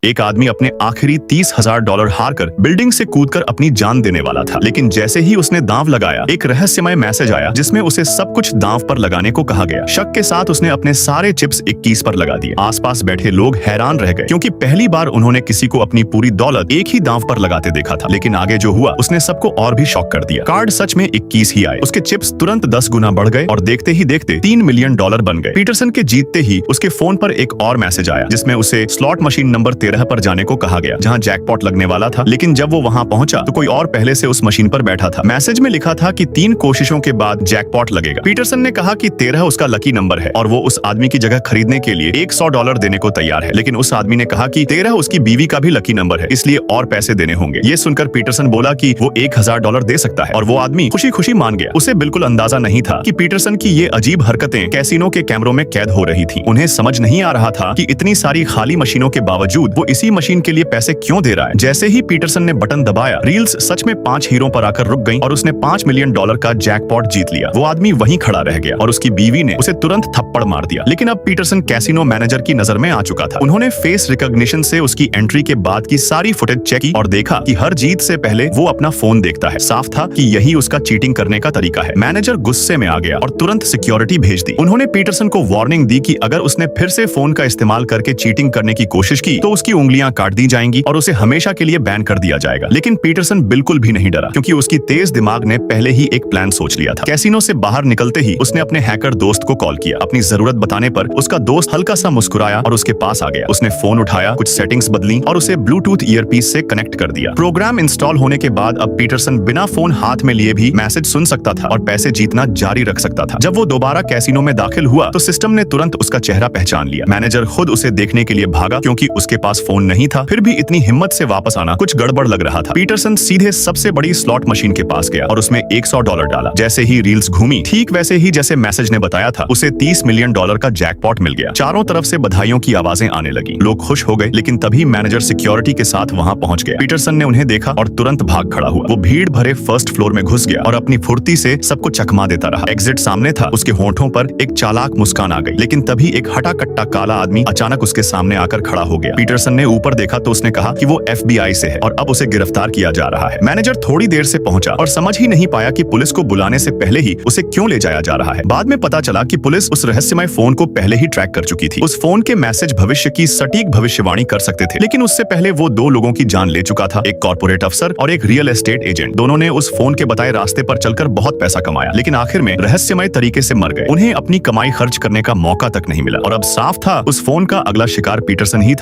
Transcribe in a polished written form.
एक आदमी अपने आखिरी $30,000 हारकर बिल्डिंग से कूदकर अपनी जान देने वाला था, लेकिन जैसे ही उसने दांव लगाया, एक रहस्यमय मैसेज आया जिसमें उसे सब कुछ दांव पर लगाने को कहा गया। शक के साथ उसने अपने सारे चिप्स 21 पर लगा दिए। आसपास बैठे लोग हैरान रह गए, क्योंकि पहली बार उन्होंने किसी को अपनी पूरी दौलत एक ही दांव पर लगाते देखा था। लेकिन आगे जो हुआ उसने सबको और भी शॉक कर दिया। कार्ड सच में 21 ही आए। उसके चिप्स तुरंत 10 गुना बढ़ गए और देखते ही देखते $3 मिलियन बन गए। पीटरसन के जीतते ही उसके फोन पर एक और मैसेज आया, जिसमें उसे स्लॉट मशीन नंबर 13 पर जाने को कहा गया, जहां जैकपॉट लगने वाला था। लेकिन जब वो वहां पहुंचा तो कोई और पहले से उस मशीन पर बैठा था। मैसेज में लिखा था कि 3 कोशिशों के बाद जैकपॉट लगेगा। पीटरसन ने कहा कि 13 उसका लकी नंबर है और वो उस आदमी की जगह खरीदने के लिए $100 देने को तैयार है। लेकिन उस आदमी ने कहा कि 13 उसकी बीवी का भी लकी नंबर है, इसलिए और पैसे देने होंगे। ये सुनकर पीटरसन बोला कि वो $1,000 दे सकता है और वो आदमी खुशी खुशी मान गया। उसे बिल्कुल अंदाजा नहीं था कि पीटरसन की ये अजीब हरकतें कैसीनो के कैमरों में कैद हो रही थी। उन्हें समझ नहीं आ रहा था कि इतनी सारी खाली मशीनों के बावजूद वो इसी मशीन के लिए पैसे क्यों दे रहा है। जैसे ही पीटरसन ने बटन दबाया, रील्स सच में 5 हीरो पर आकर रुक गईं और उसने $5 मिलियन का जैकपॉट जीत लिया। वो आदमी वहीं खड़ा रह गया और उसकी बीवी ने उसे तुरंत थप्पड़ मार दिया। लेकिन अब पीटरसन कैसीनो मैनेजर की नजर में आ चुका था। उन्होंने फेस रिकॉग्निशन से उसकी एंट्री के बाद की सारी फुटेज चेक की और देखा कि हर जीत से पहले वो अपना फोन देखता है। साफ था कि यही उसका चीटिंग करने का तरीका है। मैनेजर गुस्से में आ गया और तुरंत सिक्योरिटी भेज दी। उन्होंने पीटरसन को वार्निंग दी कि अगर उसने फिर से फोन का इस्तेमाल करके चीटिंग करने की कोशिश की तो उसकी उंगलियां काट दी जाएंगी और उसे हमेशा के लिए बैन कर दिया जाएगा। लेकिन पीटरसन बिल्कुल भी नहीं डरा, क्योंकि उसकी तेज दिमाग ने पहले ही एक प्लान सोच लिया था। कैसीनो से बाहर निकलते ही उसने अपने हैकर दोस्त को कॉल किया। अपनी जरूरत बताने पर उसका दोस्त हल्का सा मुस्कुराया और उसके पास आ गया। उसने फोन उठाया, कुछ सेटिंग्स बदली और उसे ब्लूटूथ ईयरपीस से कनेक्ट कर दिया। प्रोग्राम इंस्टॉल होने के बाद अब पीटरसन बिना फोन हाथ में लिए भी मैसेज सुन सकता था और पैसे जीतना जारी रख सकता था। जब वो दोबारा कैसीनो में दाखिल हुआ तो सिस्टम ने तुरंत उसका चेहरा पहचान लिया। मैनेजर खुद उसे देखने के लिए भागा, क्योंकि उसके पास फोन नहीं था। फिर भी इतनी हिम्मत से वापस आना कुछ गड़बड़ लग रहा था। पीटरसन सीधे सबसे बड़ी स्लॉट मशीन के पास गया और उसमें $100 डाला। जैसे ही रील्स घूमी, ठीक वैसे ही जैसे मैसेज ने बताया था, उसे $30 मिलियन का जैकपॉट मिल गया। चारों तरफ से बधाइयों की आवाजें आने लगी। लोग खुश हो गए, लेकिन तभी मैनेजर सिक्योरिटी के साथ वहां पहुंच गया। पीटरसन ने उन्हें देखा और तुरंत भाग खड़ा हुआ। वो भीड़ भरे फर्स्ट फ्लोर में घुस गया और अपनी फुर्ती से सबको चकमा देता रहा। एग्जिट सामने था। उसके होंठों पर एक चालाक मुस्कान आ गई। लेकिन तभी एक हटा कट्टा काला आदमी अचानक उसके सामने आकर खड़ा हो गया। पीटरसन ने ऊपर देखा तो उसने कहा कि वो FBI से है और अब उसे गिरफ्तार किया जा रहा है। मैनेजर थोड़ी देर से पहुंचा और समझ ही नहीं पाया कि पुलिस को बुलाने से पहले ही उसे क्यों ले जाया जा रहा है। बाद में पता चला कि पुलिस उस रहस्यमय फोन को पहले ही ट्रैक कर चुकी थी। उस फोन के मैसेज भविष्य की सटीक भविष्यवाणी कर सकते थे, लेकिन उससे पहले वो 2 लोगों की जान ले चुका था, एक कॉर्पोरेट अफसर और एक रियल एस्टेट एजेंट। दोनों ने उस फोन के बताए रास्ते पर चलकर बहुत पैसा कमाया, लेकिन आखिर में रहस्यमय तरीके से मर गए। उन्हें अपनी कमाई खर्च करने का मौका तक नहीं मिला और अब साफ था उस फोन का अगला शिकार पीटरसन ही था।